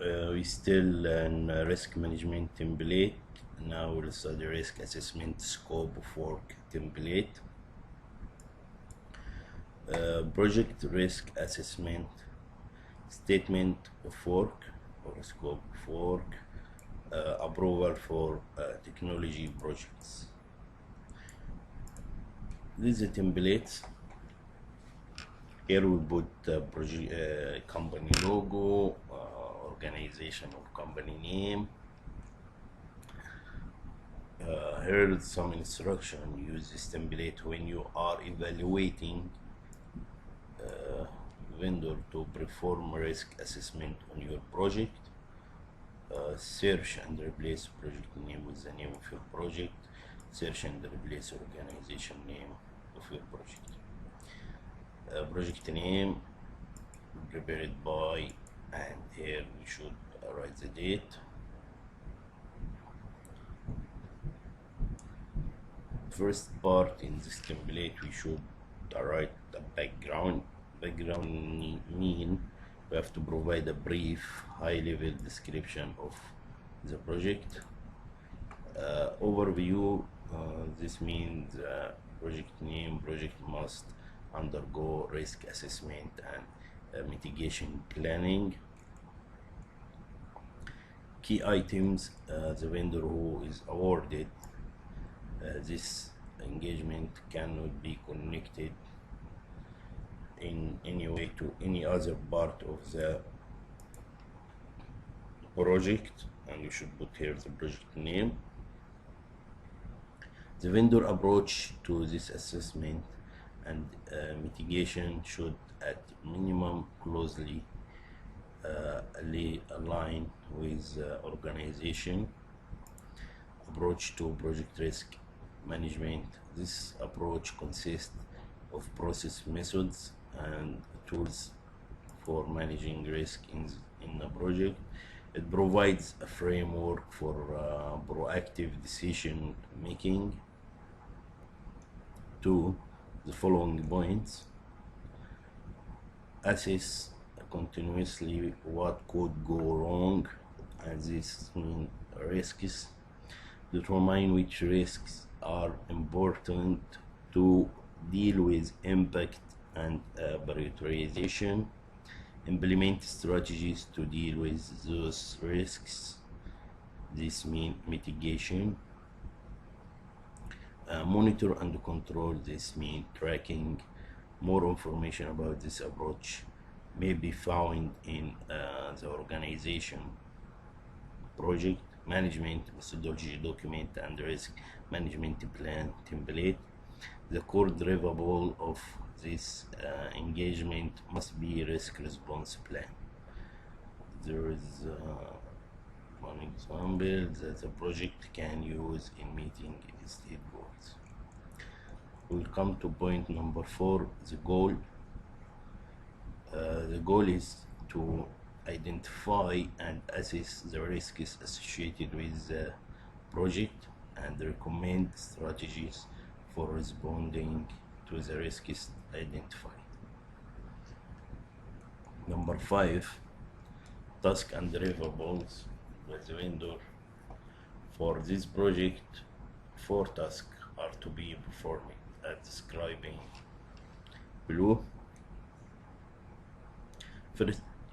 We still in risk management template. Now we'll study risk assessment scope of work template. Project risk assessment, statement of work or scope of work, approval for technology projects. These are templates. Here we put project, company logo, organization or company name. Here is some instruction. Use this template when you are evaluating vendor to perform risk assessment on your project. Search and replace project name with the name of your project. Search and replace organization name of your project. Project name prepared by, and here we should write the date. First part in this template we should write the background. Mean we have to provide a brief high-level description of the project. Overview, this means project name. Project must undergo risk assessment and mitigation planning. Key items, the vendor who is awarded this engagement cannot be connected in any way to any other part of the project, and you should put here the project name. The vendor approach to this assessment and mitigation should at minimum closely align with organization approach to project risk management. This approach consists of process, methods and tools for managing risk in a project. It provides a framework for proactive decision making. To the following points: assess continuously what could go wrong, and this means risks. Determine which risks are important to deal with, impact and prioritization. Implement strategies to deal with those risks. This means mitigation. Monitor and control. This means tracking. More information about this approach may be found in the organization project management methodology document and risk management plan template. The core deliverable of this engagement must be risk response plan. There is one example that the project can use in meeting state goals. We'll come to point number 4, the goal. The goal is to identify and assess the risks associated with the project and recommend strategies for responding to the risks identified. Number 5, task and deliverables by the vendor. For this project, 4 tasks are to be performed as describing below.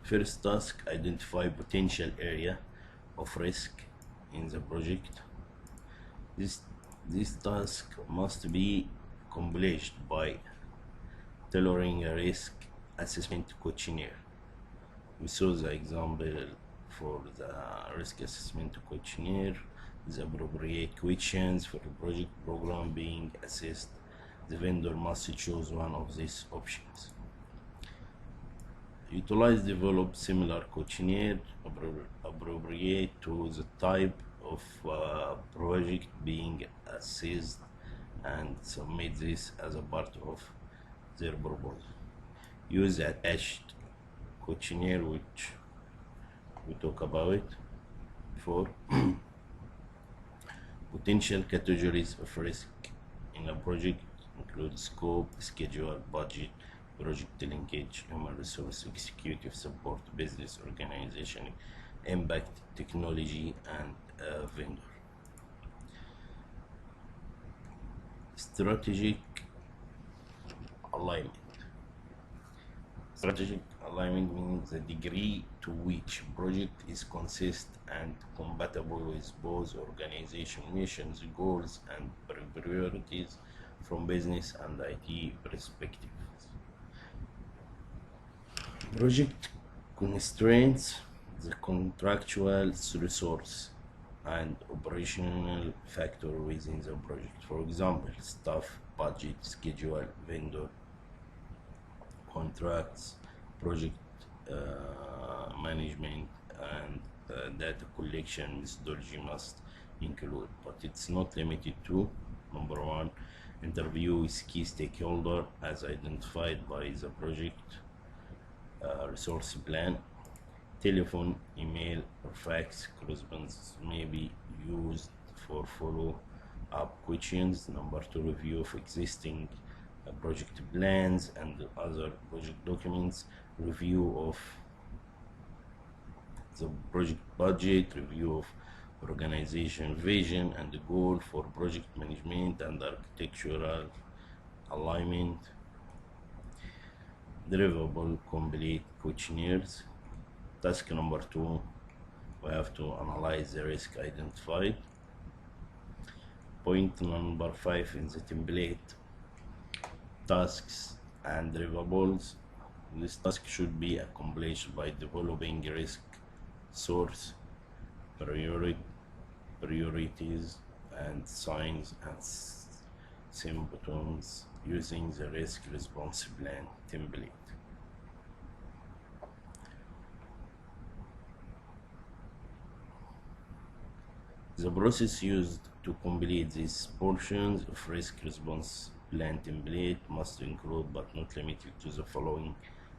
First task, identify potential area of risk in the project. This task must be accomplished by tailoring a risk assessment questionnaire. We saw the example for the risk assessment questionnaire. The appropriate questions for the project program being assessed. The vendor must choose one of these options. Utilize, develop similar questionnaire appropriate to the type of project being assessed and submit this as a part of their proposal. Use attached questionnaire, which we talk about before. Potential categories of risk in a project include scope, schedule, budget, project linkage, human resource, executive support, business organization, impact, technology, and vendor. Strategic alignment. Strategic alignment means the degree to which project is consistent and compatible with both organization missions, goals, and priorities from business and IT perspectives. Project constraints, the contractual resource and operational factor within the project. For example, staff, budget, schedule, vendor, contracts, project management, and data collection methodology must include, but it's not limited to: number one, interview with key stakeholder as identified by the project resource plan. Telephone, email, or fax correspondence may be used for follow-up questions. Number two, review of existing project plans and other project documents, review of the project budget, review of organization vision and the goal for project management and architectural alignment. Deliverable complete questionnaires. Task number two, we have to analyze the risk identified. Point number five in the template: tasks and deliverables. This task should be accomplished by developing risk source, priorities, and signs and symptoms using the risk response plan template. The process used to complete these portions of risk response plan template must include but not limited to the following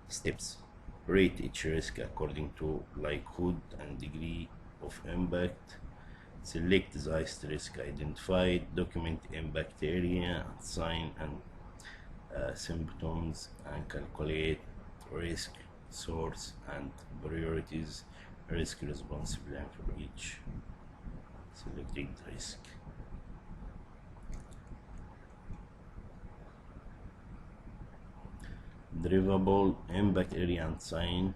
steps: rate each risk according to likelihood and degree of impact, select the highest risk identified, document impact area, sign and symptoms, and calculate risk source and priorities risk response plan for each selected risk. Deliverable, impact area and sign,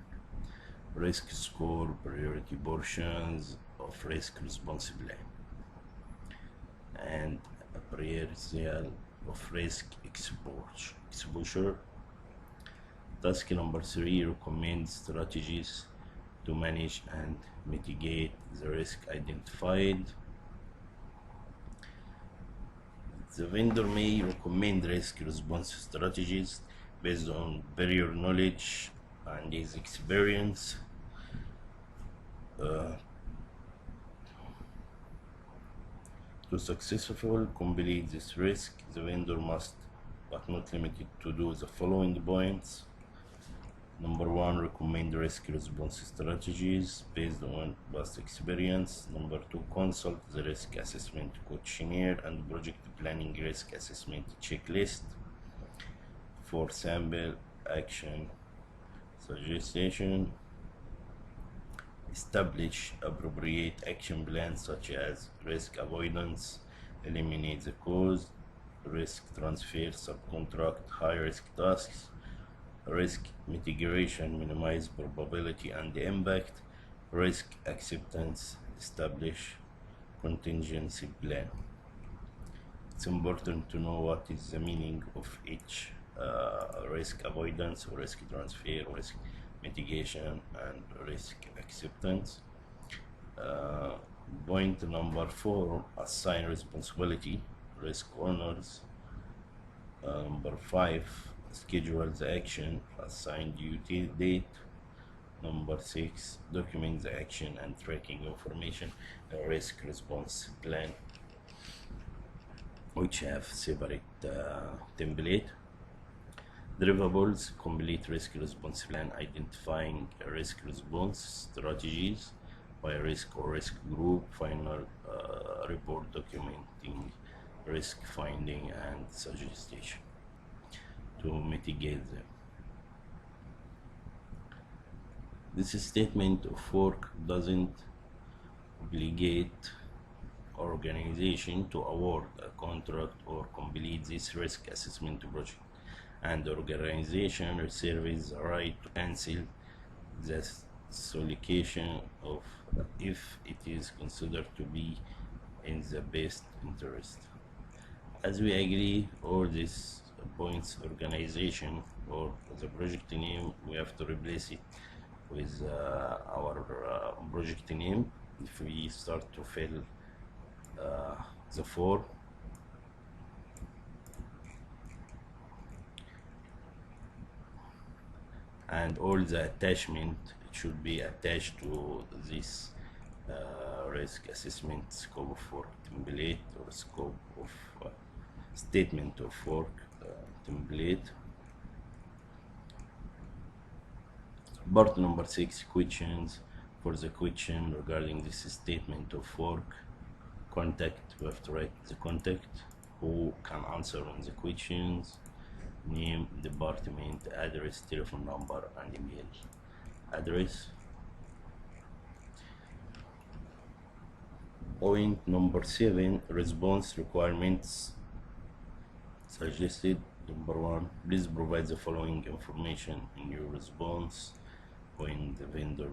risk score, priority portions of risk response plan, and appraisal of risk exposure. Task number three, recommend strategies to manage and mitigate the risk identified. The vendor may recommend risk response strategies based on prior knowledge and his experience. To successfully complete this risk, the vendor must, but not limited to, do the following points. Number one, recommend risk response strategies based on past experience. Number two, consult the risk assessment questionnaire and project planning risk assessment checklist for sample action suggestion. Establish appropriate action plans such as risk avoidance, eliminate the cause, risk transfer, subcontract high risk tasks, risk mitigation, minimize probability and impact, risk acceptance, establish contingency plan. It's important to know what is the meaning of each risk avoidance or risk transfer, risk mitigation, and risk acceptance. Point number four, assign responsibility, risk owners. Number five, schedule the action, assign due date. Number six, document the action and tracking information, a risk response plan, which have separate template. Deliverables, complete risk response plan, identifying risk response strategies by risk or risk group, final report documenting risk finding and suggestion to mitigate them. This statement of work doesn't obligate organization to award a contract or complete this risk assessment project, and the organization reserves the right to cancel the solicitation of if it is considered to be in the best interest. As we agree all these points, organization or the project name, we have to replace it with our project name. If we start to fill the form, and all the attachment should be attached to this risk assessment scope of work template or scope of statement of work template. Part number 6, questions. For the question regarding this statement of work, contact, we have to write the contact who can answer on the questions, name, department, address, telephone number, and email address. Point number 7, response requirements suggested. Number 1, please provide the following information in your response. When the vendor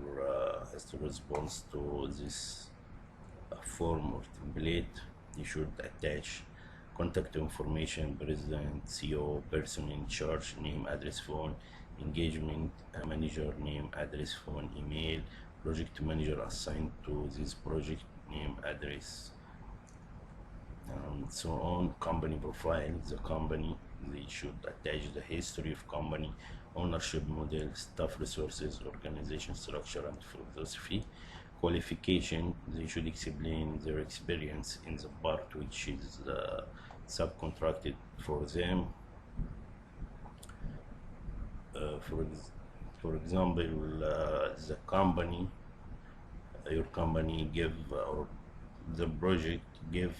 has to respond to this form or template, you should attach contact information, president, CEO, person in charge, name, address, phone, engagement manager, name, address, phone, email, project manager assigned to this project, name, address, and so on. Company profile, the company, they should attach the history of company, ownership model, staff resources, organization structure, and philosophy. Qualification, they should explain their experience in the part which is subcontracted for them. For example, the company, your company give or the project give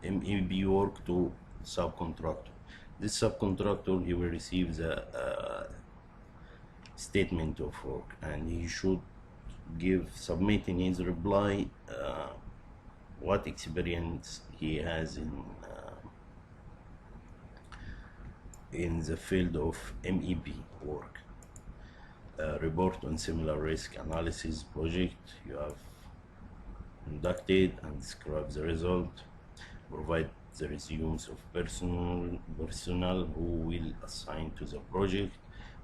MEB work to subcontractor. This subcontractor, he will receive the statement of work, and he should submit in his reply what experience he has in the field of MEB work. Report on similar risk analysis project you have conducted and describe the result. Provide the resumes of personnel who will assign to the project.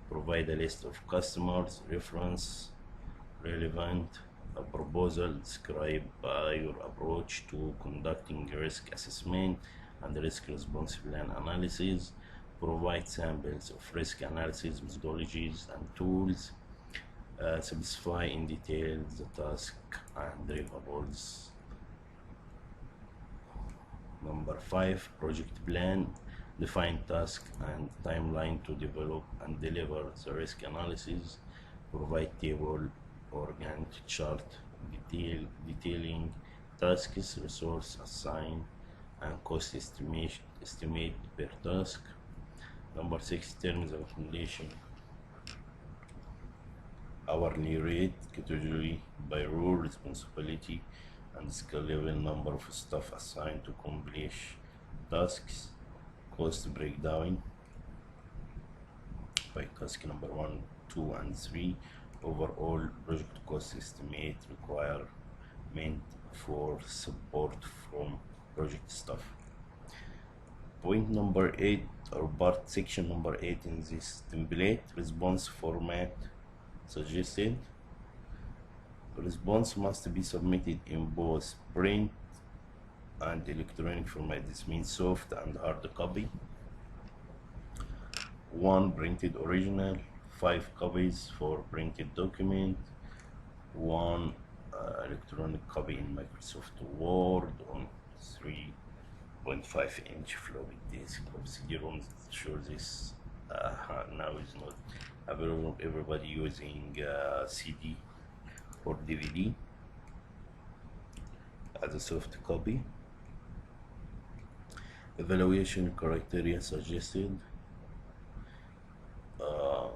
Provide a list of customers, reference, relevant, a proposal. Describe your approach to conducting risk assessment and risk response plan analysis. Provide samples of risk analysis methodologies and tools. Specify in detail the task and deliverables. Number 5, project plan. Define task and timeline to develop and deliver the risk analysis. Provide table or Gantt chart detailing tasks, resource assigned, and cost estimate per task. Number 6, terms and condition. Hourly rate, category by role, responsibility, and skill level, number of staff assigned to accomplish tasks, cost breakdown by task number 1, 2, and 3, overall project cost estimate, requirement for support from project staff. Point number 8, or part section number 8 in this template, response format suggested. Response must be submitted in both print and electronic format. This means soft and hard copy. 1 printed original, 5 copies for printed document, 1 electronic copy in Microsoft Word on 3.5-inch floppy disk. CD-ROM sure this now is not available. Everybody using CD or DVD as a soft copy. Evaluation criteria suggested.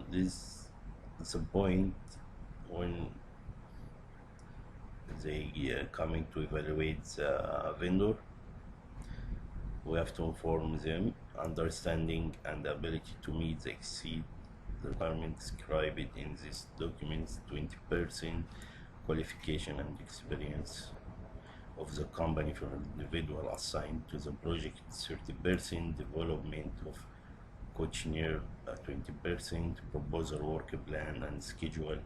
This It's a point when they coming to evaluate the vendor. We have to inform them understanding and ability to meet the exceed the requirements described in this documents. 20% qualification and experience of the company for individual assigned to the project, 30% development of questionnaire, 20% proposal work plan and schedule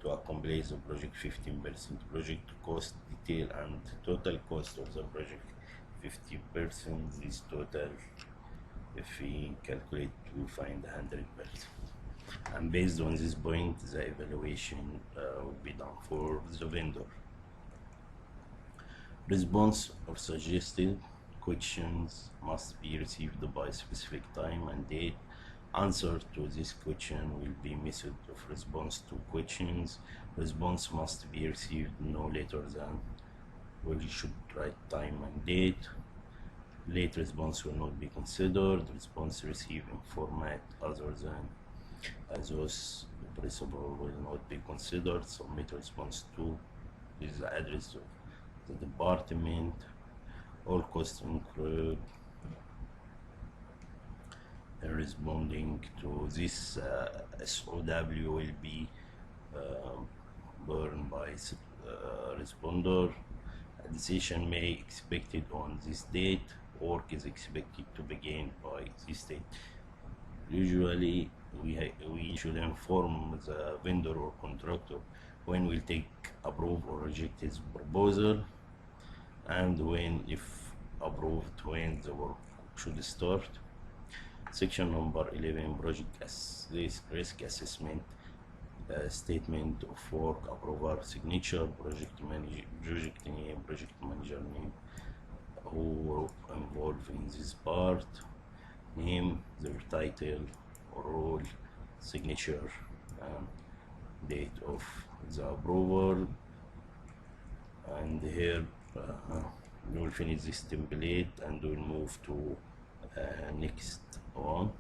to accomplish the project, 15% project cost detail and total cost of the project, 50%. This total, if we calculate, we find 100%. And based on this point, the evaluation will be done for the vendor. Response or suggested questions must be received by specific time and date. Answer to this question will be method of response to questions. Response must be received no later than, we should write time and date. Late response will not be considered. Response received in format other than those principle will not be considered. Submit response to is the address of the department. All costs incurred in responding to this SOW will be borne by responder. A decision may expected on this date. Work is expected to begin by this date. Usually we should inform the vendor or contractor when we'll take approve or reject his proposal, and when, if approved, when the work should start. Section number 11, project risk assessment, statement of work, approval, signature, project manager, project name, project manager name, who were involved in this part, name, their title or role, signature, and date of the approval. And here we will finish this template and we'll move to next one.